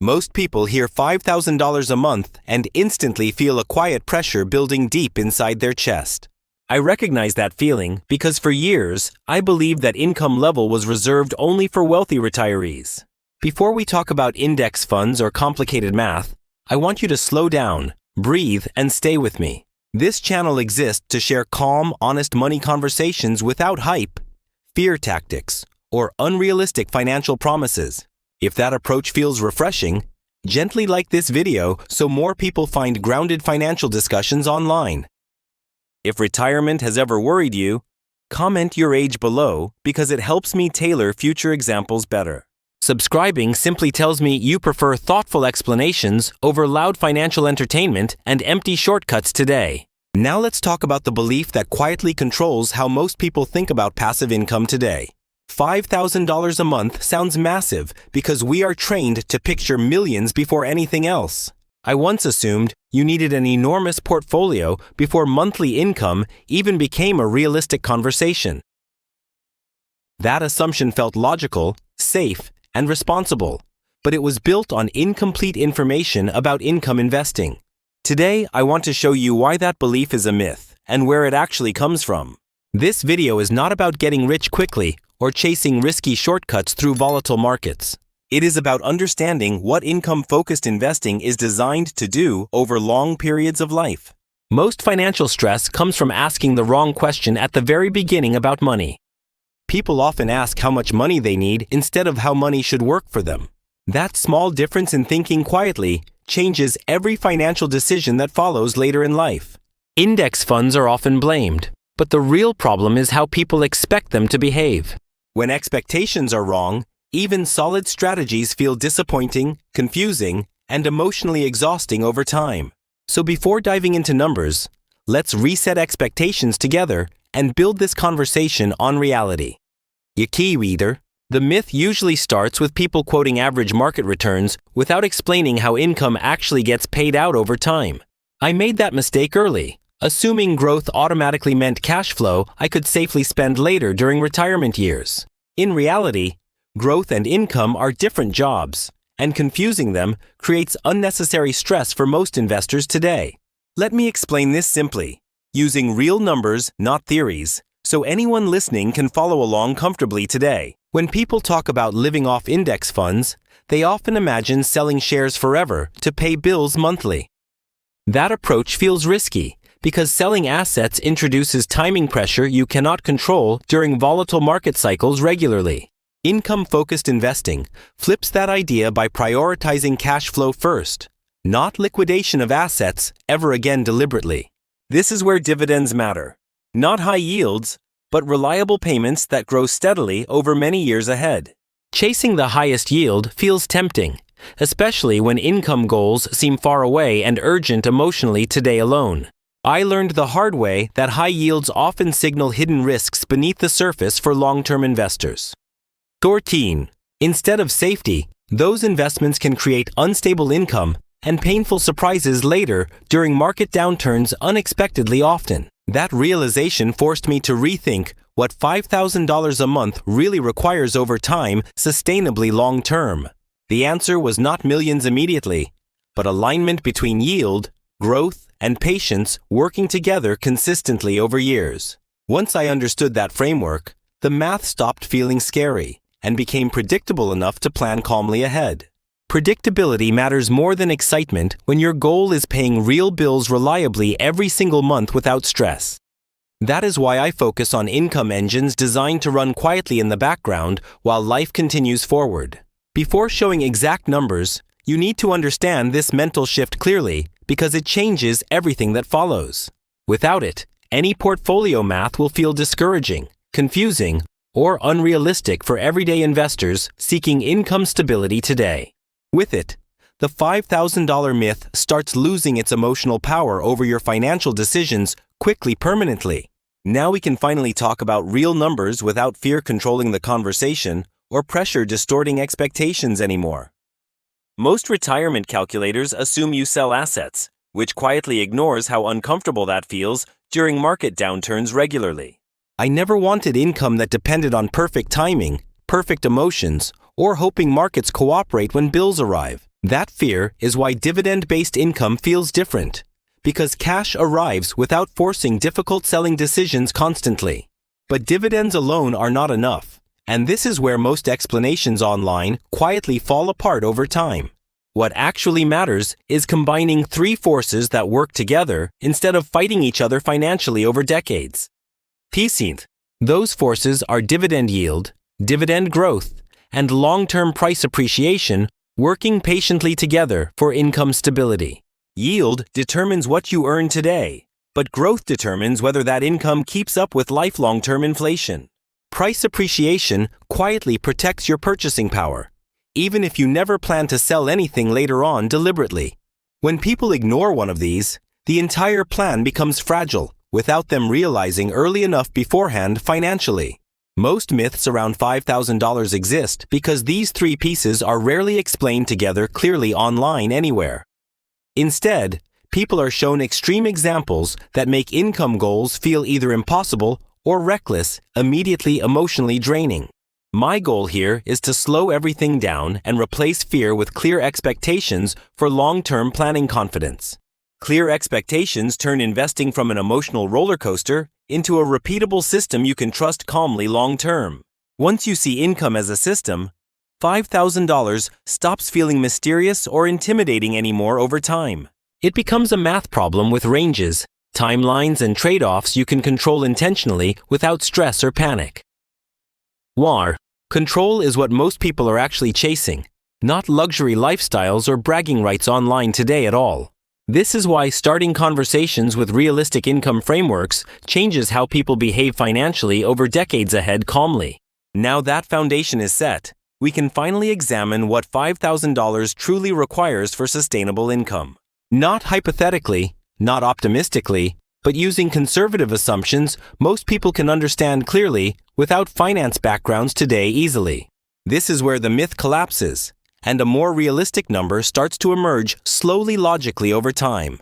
Most people hear $5,000 a month and instantly feel a quiet pressure building deep inside their chest. I recognize that feeling because for years, I believed that income level was reserved only for wealthy retirees. Before we talk about index funds or complicated math, I want you to slow down, breathe, and stay with me. This channel exists to share calm, honest money conversations without hype, fear tactics, or unrealistic financial promises. If that approach feels refreshing, gently like this video so more people find grounded financial discussions online. If retirement has ever worried you, comment your age below because it helps me tailor future examples better. Subscribing simply tells me you prefer thoughtful explanations over loud financial entertainment and empty shortcuts today. Now let's talk about the belief that quietly controls how most people think about passive income today. $5,000 a month sounds massive because we are trained to picture millions before anything else. I once assumed you needed an enormous portfolio before monthly income even became a realistic conversation. That assumption felt logical, safe, and responsible, but it was built on incomplete information about income investing. Today, I want to show you why that belief is a myth and where it actually comes from. This video is not about getting rich quickly or chasing risky shortcuts through volatile markets. It is about understanding what income-focused investing is designed to do over long periods of life. Most financial stress comes from asking the wrong question at the very beginning about money. People often ask how much money they need instead of how money should work for them. That small difference in thinking quietly changes every financial decision that follows later in life. Index funds are often blamed, but the real problem is how people expect them to behave. When expectations are wrong, even solid strategies feel disappointing, confusing, and emotionally exhausting over time. So before diving into numbers, let's reset expectations together and build this conversation on reality. Key reader, the myth usually starts with people quoting average market returns without explaining how income actually gets paid out over time. I made that mistake early, assuming growth automatically meant cash flow I could safely spend later during retirement years. In reality, growth and income are different jobs, and confusing them creates unnecessary stress for most investors today. Let me explain this simply, using real numbers, not theories, so anyone listening can follow along comfortably today. When people talk about living off index funds, they often imagine selling shares forever to pay bills monthly. That approach feels risky because selling assets introduces timing pressure you cannot control during volatile market cycles regularly. Income-focused investing flips that idea by prioritizing cash flow first, not liquidation of assets ever again deliberately. This is where dividends matter. Not high yields, but reliable payments that grow steadily over many years ahead. Chasing the highest yield feels tempting, especially when income goals seem far away and urgent emotionally today alone. I learned the hard way that high yields often signal hidden risks beneath the surface for long-term investors. 14. Instead of safety, those investments can create unstable income and painful surprises later during market downturns unexpectedly often. That realization forced me to rethink what $5,000 a month really requires over time sustainably long-term. The answer was not millions immediately, but alignment between yield, growth, and patience working together consistently over years. Once I understood that framework, the math stopped feeling scary and became predictable enough to plan calmly ahead. Predictability matters more than excitement when your goal is paying real bills reliably every single month without stress. That is why I focus on income engines designed to run quietly in the background while life continues forward. Before showing exact numbers, you need to understand this mental shift clearly because it changes everything that follows. Without it, any portfolio math will feel discouraging, confusing, or unrealistic for everyday investors seeking income stability today. With it, the $5,000 myth starts losing its emotional power over your financial decisions quickly permanently. Now we can finally talk about real numbers without fear controlling the conversation or pressure distorting expectations anymore. Most retirement calculators assume you sell assets, which quietly ignores how uncomfortable that feels during market downturns regularly. I never wanted income that depended on perfect timing, perfect emotions, or hoping markets cooperate when bills arrive. That fear is why dividend-based income feels different, because cash arrives without forcing difficult selling decisions constantly. But dividends alone are not enough, and this is where most explanations online quietly fall apart over time. What actually matters is combining three forces that work together instead of fighting each other financially over decades. Pisint. Those forces are dividend yield, dividend growth, and long-term price appreciation working patiently together for income stability. Yield determines what you earn today, but growth determines whether that income keeps up with lifelong-term inflation. Price appreciation quietly protects your purchasing power, even if you never plan to sell anything later on deliberately. When people ignore one of these, the entire plan becomes fragile without them realizing early enough beforehand financially. Most myths around $5,000 exist because these three pieces are rarely explained together clearly online anywhere. Instead, people are shown extreme examples that make income goals feel either impossible or reckless, immediately emotionally draining. My goal here is to slow everything down and replace fear with clear expectations for long-term planning confidence. Clear expectations turn investing from an emotional roller coaster into a repeatable system you can trust calmly long-term. Once you see income as a system, $5,000 stops feeling mysterious or intimidating anymore over time. It becomes a math problem with ranges, timelines, and trade-offs you can control intentionally without stress or panic. WAR. Control is what most people are actually chasing, not luxury lifestyles or bragging rights online today at all. This is why starting conversations with realistic income frameworks changes how people behave financially over decades ahead calmly. Now that foundation is set, we can finally examine what $5,000 truly requires for sustainable income. Not hypothetically, not optimistically, but using conservative assumptions most people can understand clearly without finance backgrounds today easily. This is where the myth collapses, and a more realistic number starts to emerge slowly logically over time.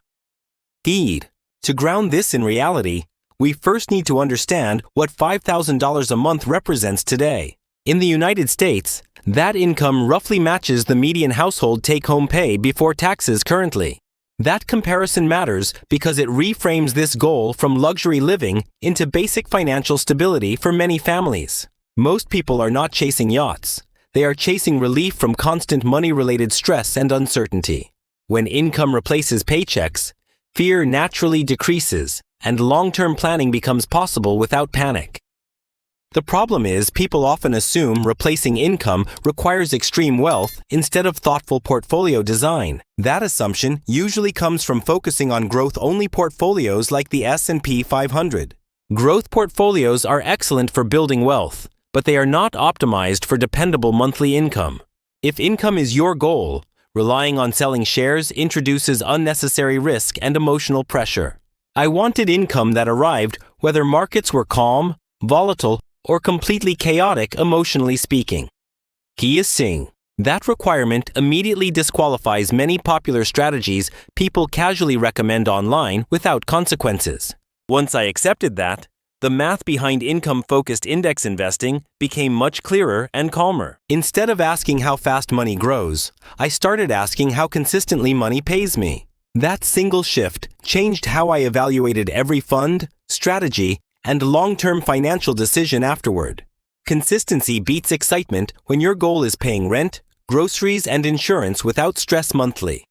Need. To ground this in reality, we first need to understand what $5,000 a month represents today. In the United States, that income roughly matches the median household take-home pay before taxes currently. That comparison matters because it reframes this goal from luxury living into basic financial stability for many families. Most people are not chasing yachts. They are chasing relief from constant money-related stress and uncertainty. When income replaces paychecks, fear naturally decreases, and long-term planning becomes possible without panic. The problem is people often assume replacing income requires extreme wealth instead of thoughtful portfolio design. That assumption usually comes from focusing on growth-only portfolios like the S&P 500. Growth portfolios are excellent for building wealth, but they are not optimized for dependable monthly income. If income is your goal, relying on selling shares introduces unnecessary risk and emotional pressure. I wanted income that arrived whether markets were calm, volatile, or completely chaotic emotionally speaking. Key is Singh. That requirement immediately disqualifies many popular strategies people casually recommend online without consequences. Once I accepted that, the math behind income-focused index investing became much clearer and calmer. Instead of asking how fast money grows, I started asking how consistently money pays me. That single shift changed how I evaluated every fund, strategy, and long-term financial decision afterward. Consistency beats excitement when your goal is paying rent, groceries, and insurance without stress monthly.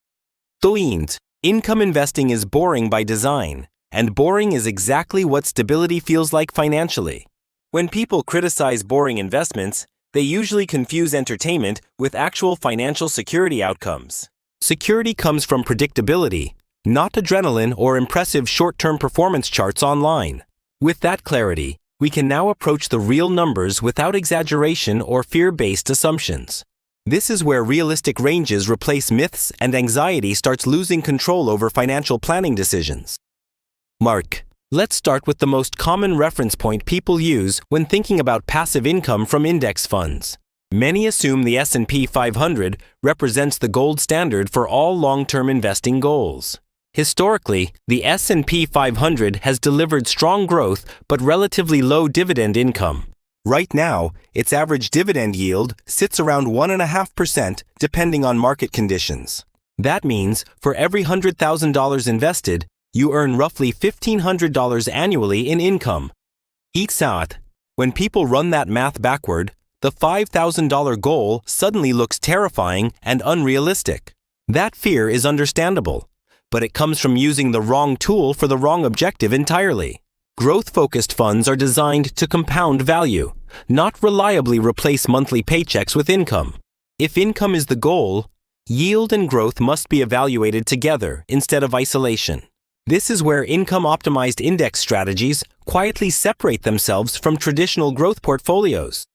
Toint. Income investing is boring by design, and boring is exactly what stability feels like financially. When people criticize boring investments, they usually confuse entertainment with actual financial security outcomes. Security comes from predictability, not adrenaline or impressive short-term performance charts online. With that clarity, we can now approach the real numbers without exaggeration or fear-based assumptions. This is where realistic ranges replace myths and anxiety starts losing control over financial planning decisions. Mark. Let's start with the most common reference point people use when thinking about passive income from index funds. Many assume the S&P 500 represents the gold standard for all long-term investing goals. Historically, the S&P 500 has delivered strong growth but relatively low dividend income. Right now, its average dividend yield sits around 1.5% depending on market conditions. That means for every $100,000 invested, you earn roughly $1,500 annually in income. Each saat, when people run that math backward, the $5,000 goal suddenly looks terrifying and unrealistic. That fear is understandable, but it comes from using the wrong tool for the wrong objective entirely. Growth-focused funds are designed to compound value, not reliably replace monthly paychecks with income. If income is the goal, yield and growth must be evaluated together instead of isolation. This is where income-optimized index strategies quietly separate themselves from traditional growth portfolios.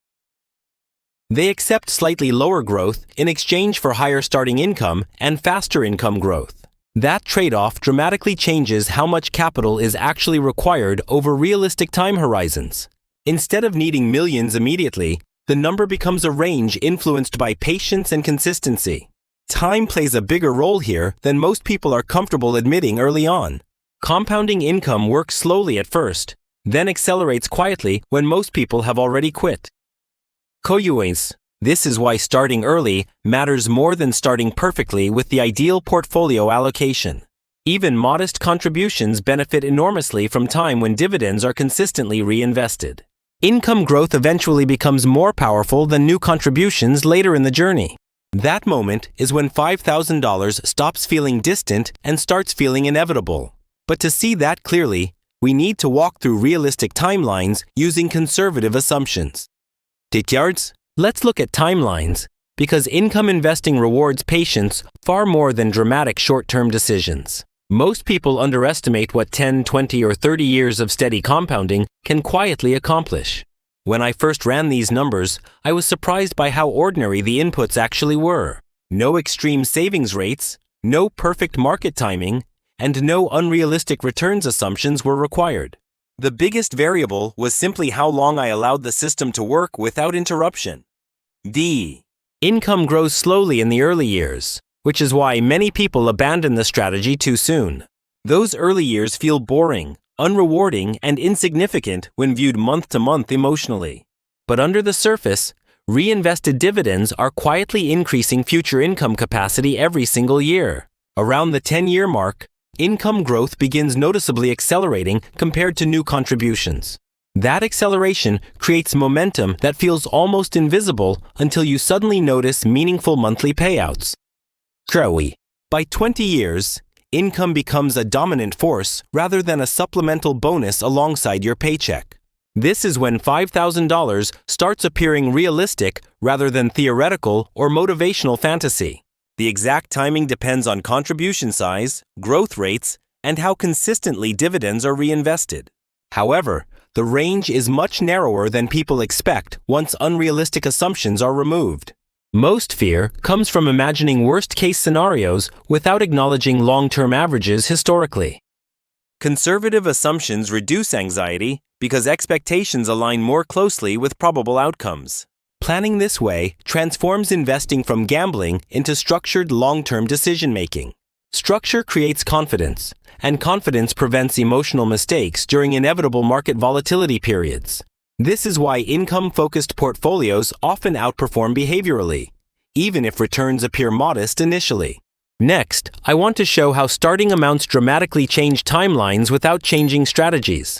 They accept slightly lower growth in exchange for higher starting income and faster income growth. That trade-off dramatically changes how much capital is actually required over realistic time horizons. Instead of needing millions immediately, the number becomes a range influenced by patience and consistency. Time plays a bigger role here than most people are comfortable admitting early on. Compounding income works slowly at first, then accelerates quietly when most people have already quit. Koyues. This is why starting early matters more than starting perfectly with the ideal portfolio allocation. Even modest contributions benefit enormously from time when dividends are consistently reinvested. Income growth eventually becomes more powerful than new contributions later in the journey. That moment is when $5,000 stops feeling distant and starts feeling inevitable. But to see that clearly, we need to walk through realistic timelines using conservative assumptions. Tityards? Let's look at timelines, because income investing rewards patience far more than dramatic short-term decisions. Most people underestimate what 10, 20, or 30 years of steady compounding can quietly accomplish. When I first ran these numbers, I was surprised by how ordinary the inputs actually were. No extreme savings rates, no perfect market timing, and no unrealistic returns assumptions were required. The biggest variable was simply how long I allowed the system to work without interruption. Income grows slowly in the early years, which is why many people abandon the strategy too soon. Those early years feel boring, unrewarding, and insignificant when viewed month to month emotionally. But under the surface, reinvested dividends are quietly increasing future income capacity every single year. Around the 10-year mark, income growth begins noticeably accelerating compared to new contributions. That acceleration creates momentum that feels almost invisible until you suddenly notice meaningful monthly payouts. By 20 years, income becomes a dominant force rather than a supplemental bonus alongside your paycheck. This is when $5,000 starts appearing realistic rather than theoretical or motivational fantasy. The exact timing depends on contribution size, growth rates, and how consistently dividends are reinvested. However, the range is much narrower than people expect once unrealistic assumptions are removed. Most fear comes from imagining worst-case scenarios without acknowledging long-term averages historically. Conservative assumptions reduce anxiety because expectations align more closely with probable outcomes. Planning this way transforms investing from gambling into structured long-term decision-making. Structure creates confidence, and confidence prevents emotional mistakes during inevitable market volatility periods. This is why income-focused portfolios often outperform behaviorally, even if returns appear modest initially. Next, I want to show how starting amounts dramatically change timelines without changing strategies.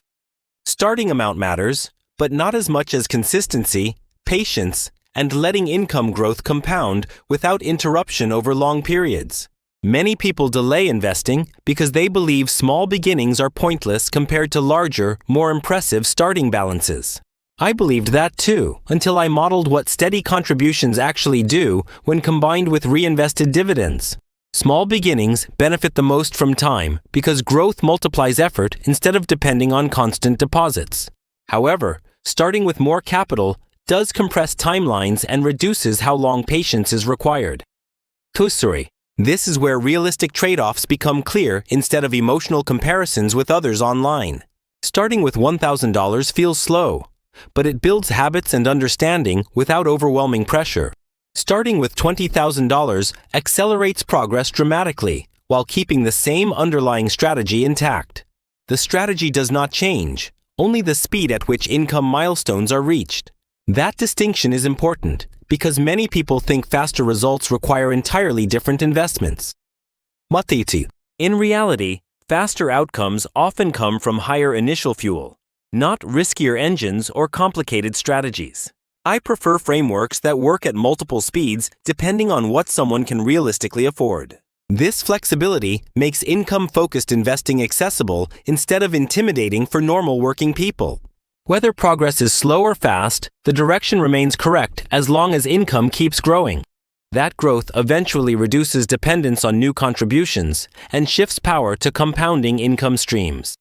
Starting amount matters, but not as much as consistency, patience, and letting income growth compound without interruption over long periods. Many people delay investing because they believe small beginnings are pointless compared to larger, more impressive starting balances. I believed that too, until I modeled what steady contributions actually do when combined with reinvested dividends. Small beginnings benefit the most from time because growth multiplies effort instead of depending on constant deposits. However, starting with more capital does compress timelines and reduces how long patience is required. Kusuri. This is where realistic trade-offs become clear instead of emotional comparisons with others online. Starting with $1,000 feels slow, but it builds habits and understanding without overwhelming pressure. Starting with $20,000 accelerates progress dramatically while keeping the same underlying strategy intact. The strategy does not change, only the speed at which income milestones are reached. That distinction is important because many people think faster results require entirely different investments. Matiti. In reality, faster outcomes often come from higher initial fuel, not riskier engines or complicated strategies. I prefer frameworks that work at multiple speeds depending on what someone can realistically afford. This flexibility makes income-focused investing accessible instead of intimidating for normal working people. Whether progress is slow or fast, the direction remains correct as long as income keeps growing. That growth eventually reduces dependence on new contributions and shifts power to compounding income streams.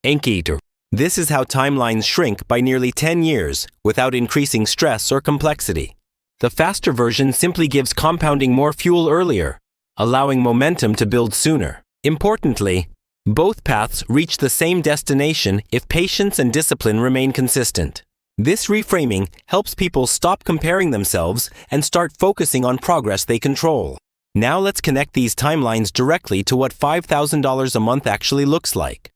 Enketer. This is how timelines shrink by nearly 10 years without increasing stress or complexity. The faster version simply gives compounding more fuel earlier, allowing momentum to build sooner. Importantly, both paths reach the same destination if patience and discipline remain consistent. This reframing helps people stop comparing themselves and start focusing on progress they control. Now let's connect these timelines directly to what $5,000 a month actually looks like.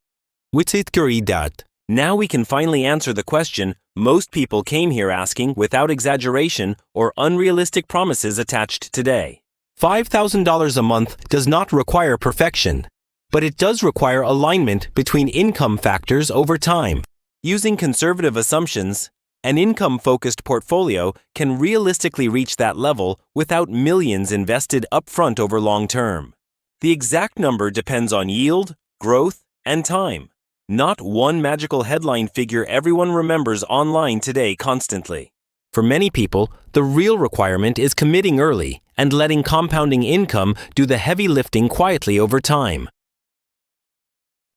Now we can finally answer the question most people came here asking without exaggeration or unrealistic promises attached today. $5,000 a month does not require perfection, but it does require alignment between income factors over time. Using conservative assumptions, an income-focused portfolio can realistically reach that level without millions invested upfront over long term. The exact number depends on yield, growth, and time, not one magical headline figure everyone remembers online today constantly. For many people, the real requirement is committing early and letting compounding income do the heavy lifting quietly over time.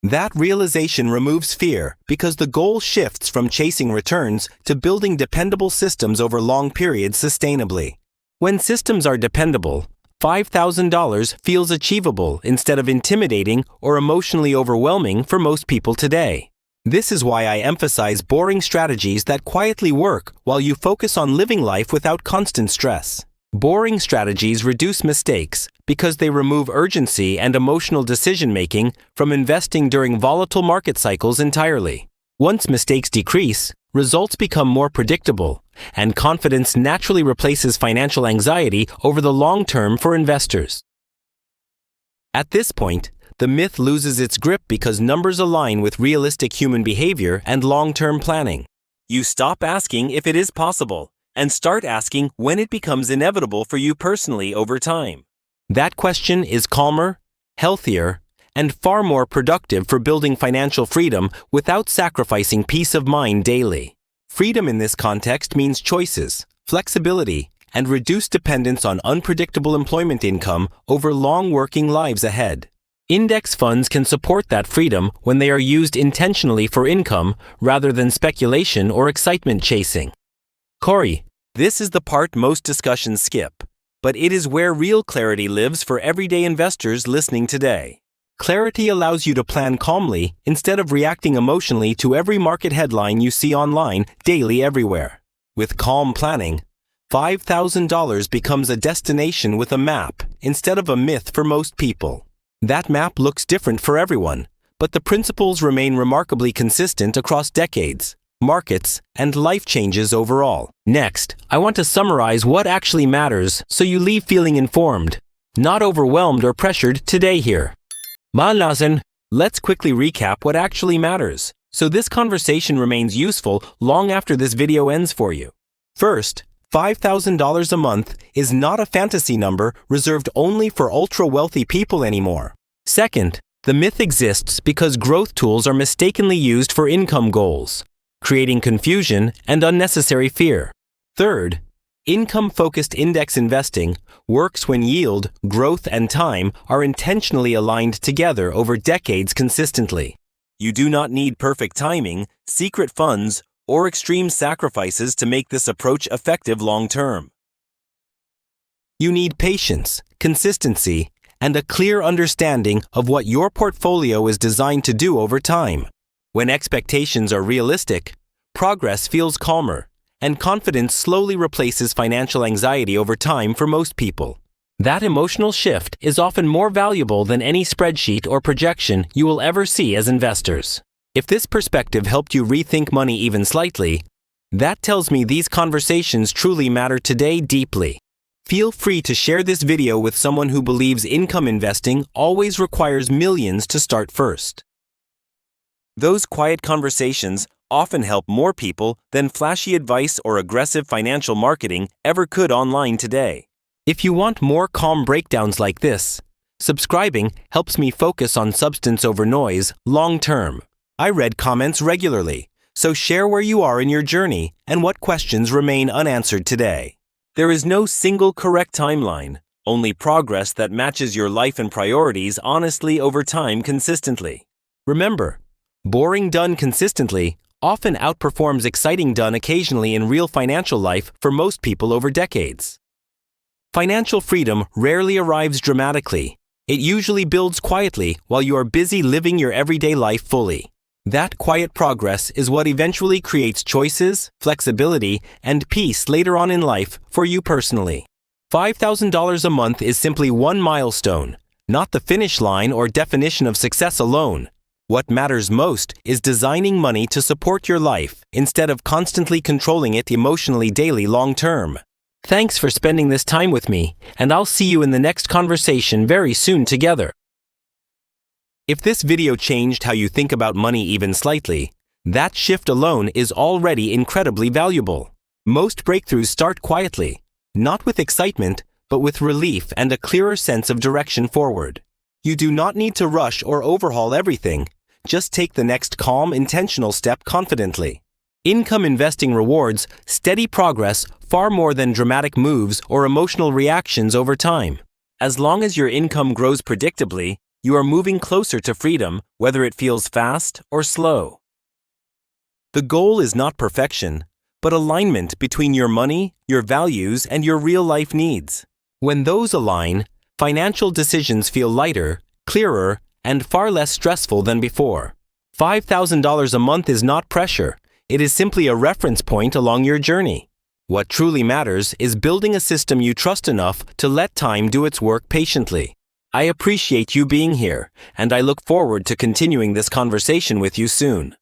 That realization removes fear because the goal shifts from chasing returns to building dependable systems over long periods sustainably. When systems are dependable, $5,000 feels achievable instead of intimidating or emotionally overwhelming for most people today. This is why I emphasize boring strategies that quietly work while you focus on living life without constant stress. Boring strategies reduce mistakes because they remove urgency and emotional decision-making from investing during volatile market cycles entirely. Once mistakes decrease, results become more predictable, and confidence naturally replaces financial anxiety over the long term for investors. At this point, the myth loses its grip because numbers align with realistic human behavior and long-term planning. You stop asking if it is possible and start asking when it becomes inevitable for you personally over time. That question is calmer, healthier, and far more productive for building financial freedom without sacrificing peace of mind daily. Freedom in this context means choices, flexibility, and reduced dependence on unpredictable employment income over long working lives ahead. Index funds can support that freedom when they are used intentionally for income rather than speculation or excitement chasing. Corey, this is the part most discussions skip, but it is where real clarity lives for everyday investors listening today. Clarity allows you to plan calmly instead of reacting emotionally to every market headline you see online daily everywhere. With calm planning, $5,000 becomes a destination with a map instead of a myth for most people. That map looks different for everyone, but the principles remain remarkably consistent across decades, markets, and life changes overall. Next, I want to summarize what actually matters so you leave feeling informed, not overwhelmed or pressured today here. Malasan, let's quickly recap what actually matters, so this conversation remains useful long after this video ends for you. First, $5,000 a month is not a fantasy number reserved only for ultra-wealthy people anymore. Second, the myth exists because growth tools are mistakenly used for income goals, creating confusion and unnecessary fear. Third, income-focused index investing works when yield, growth, and time are intentionally aligned together over decades consistently. You do not need perfect timing, secret funds, or extreme sacrifices to make this approach effective long-term. You need patience, consistency, and a clear understanding of what your portfolio is designed to do over time. When expectations are realistic, progress feels calmer, and confidence slowly replaces financial anxiety over time for most people. That emotional shift is often more valuable than any spreadsheet or projection you will ever see as investors. If this perspective helped you rethink money even slightly, That tells me these conversations truly matter today deeply. Feel free to share this video with someone who believes income investing always requires millions to start first. Those quiet conversations often help more people than flashy advice or aggressive financial marketing ever could online today. If you want more calm breakdowns like this, subscribing helps me focus on substance over noise long term. I read comments regularly, so share where you are in your journey and what questions remain unanswered today. There is no single correct timeline, only progress that matches your life and priorities honestly over time consistently. Remember, boring done consistently often outperforms exciting done occasionally in real financial life for most people over decades. Financial freedom rarely arrives dramatically. It usually builds quietly while you are busy living your everyday life fully. That quiet progress is what eventually creates choices, flexibility, and peace later on in life for you personally. $5,000 a month is simply one milestone, not the finish line or definition of success alone. What matters most is designing money to support your life instead of constantly controlling it emotionally daily long term. Thanks for spending this time with me, and I'll see you in the next conversation very soon together. If this video changed how you think about money even slightly, that shift alone is already incredibly valuable. Most breakthroughs start quietly, not with excitement, but with relief and a clearer sense of direction forward. You do not need to rush or overhaul everything. Just take the next calm, intentional step confidently. Income investing rewards steady progress far more than dramatic moves or emotional reactions over time. As long as your income grows predictably, you are moving closer to freedom, whether it feels fast or slow. The goal is not perfection, but alignment between your money, your values, and your real-life needs. When those align, financial decisions feel lighter, clearer, and far less stressful than before. $5,000 a month is not pressure. It is simply a reference point along your journey. What truly matters is building a system you trust enough to let time do its work patiently. I appreciate you being here, and I look forward to continuing this conversation with you soon.